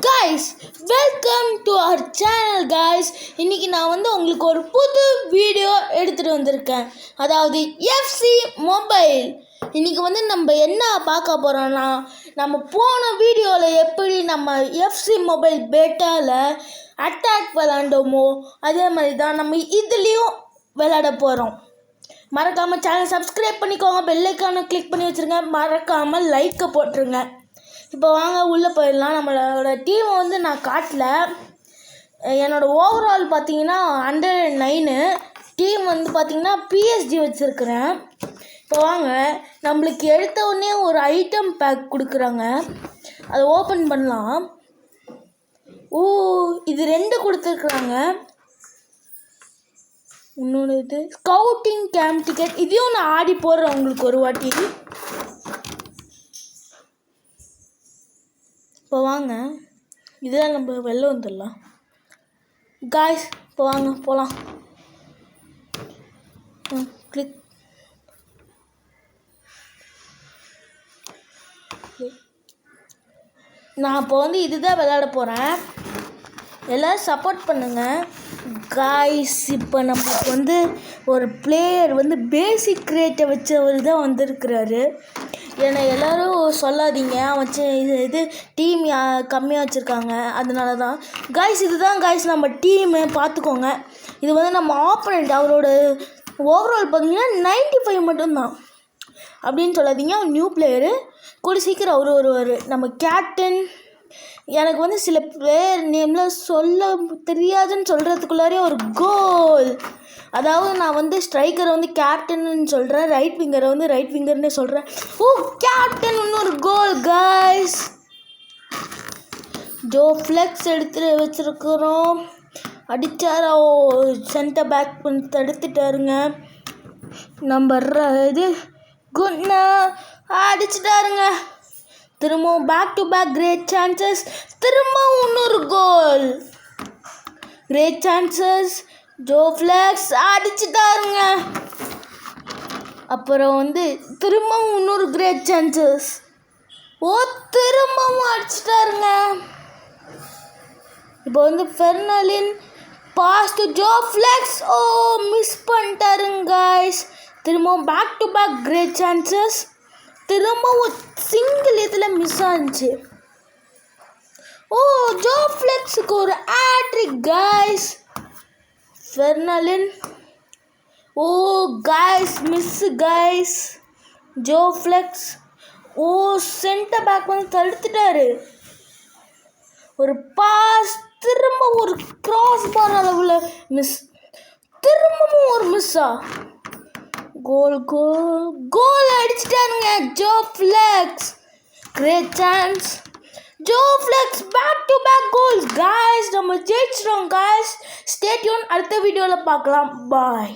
guys, welcome to our channel guys. இன்னைக்கு நான் உங்களுக்கு ஒரு புது வீடியோ எடுத்துட்டு வந்திருக்கேன். அதாவது FC மொபைல். இன்னைக்கு நம்ம என்ன பார்க்க போறோம்னா, நம்ம போன வீடியோல எப்படி நம்ம FC மொபைல் பெட்டால அட்டாக் விளையாண்டோமோ அதே மாதிரி தான் நம்ம இதுலயும் விளையாட போறோம். மறக்காம சேனல் சப்ஸ்கிரைப் பண்ணிக்கோங்க, பெல் ஐகானை கிளிக் பண்ணி வச்சிருங்க, மறக்காம லைக் போட்டுருங்க. இப்போ வாங்க உள்ளே போயிடலாம். நம்மளோட டீமை நான் காட்டல. என்னோடய ஓவரால் பார்த்தீங்கன்னா 109 டீம் பார்த்தீங்கன்னா PSG வச்சுருக்கிறேன். இப்போ வாங்க, நம்மளுக்கு எடுத்த உடனே ஒரு ஐட்டம் பேக் கொடுக்குறாங்க, அதை ஓப்பன் பண்ணலாம். இது 2 கொடுத்துருக்குறாங்க. இன்னொன்று இது ஸ்கவுட்டிங் கேம்ப் டிக்கெட். இதையும் நான் ஆடி போடுறேன் உங்களுக்கு ஒரு வாட்டி. இப்போ வாங்க, இதெல்லாம் நம்ம வெளில வந்துடலாம் காய்ஸ். இப்போ வாங்க போகலாம். கிளிக். நான் இப்போ இதுதான் விளையாட போகிறேன். எல்லோரும் சப்போர்ட் பண்ணுங்கள் காய்ஸ். இப்போ நம்மளுக்கு ஒரு பிளேயர் பேசிக் ரேட்டை வச்சவர் தான் வந்திருக்கிறாரு. ஏன்னா எல்லோரும் சொல்லாதீங்க, அவன் இது டீம் கம்மியாக வச்சுருக்காங்க, அதனால தான் காய்ஸ். இதுதான் காய்ஸ் நம்ம டீமு, பார்த்துக்கோங்க. இது நம்ம ஆப்போனண்ட், அவரோட ஓவரால் பார்த்தீங்கன்னா 95 மட்டும்தான் அப்படின்னு சொல்லாதீங்க. அவன் நியூ பிளேயரு, கூட சீக்கிரம் அவர் வருவார். நம்ம கேப்டன். எனக்கு சில பிளேயர் நேம்லாம் சொல்ல தெரியாதுன்னு சொல்கிறதுக்குள்ளாரே ஒரு கோல். அதாவது நான் ஸ்ட்ரைக்கரை கேப்டன்னு சொல்கிறேன், ரைட் விங்கரை ரைட் விங்கர்னே சொல்கிறேன். கேப்டன் இன்னொரு கோல் காய்ஸ். ஜோ ஃப்ளெக்ஸ் எடுத்து வச்சுருக்குறோம். அடித்தாரோ, சென்டர் பேக் பண்ணி தடுத்துட்டாருங்க. நம்ம இது குட்னா அடிச்சிட்டாருங்க. திரும்பவும் back to back great chances. திரும்பவும் இன்னொரு goal. Great chances. Joe Flex அடிச்சுட்டாருங்க. அப்புறம் திரும்பவும் இன்னொரு கிரேட் சான்சஸ். திரும்பவும் அடிச்சுட்டாருங்க. இப்போ ஃபெர்னாலின் pass to Joe Flex. Miss பண்ணிட்டாருங்க காய்ஸ். திரும்பவும் back to back great chances. திரும்பவும் சிங்கிள் இதில் மிஸ் ஆச்சு. ஜோ ஃப்ளெக்ஸுக்கு ஒரு ஹேட்ரிக் காய்ஸ். ஃபெர்னாலின். Guys miss guys. Joe Flex. Centre back தடுத்துட்டாரு. ஒரு பாஸ். திரும்ப ஒரு கிராஸ் பார் அளவில் மிஸ். திரும்பவும் ஒரு மிஸ்ஸா. கோல் கோல் கோல் அடிச்சிட்டாருங்க Joe Flex. Great chance. Joe Flex back to back goals guys. நம்ம ஜெயிச்சிட்டோம் காய்ஸ். Stay tune. அடுத்த வீடியோவில் பார்க்கலாம். பாய்.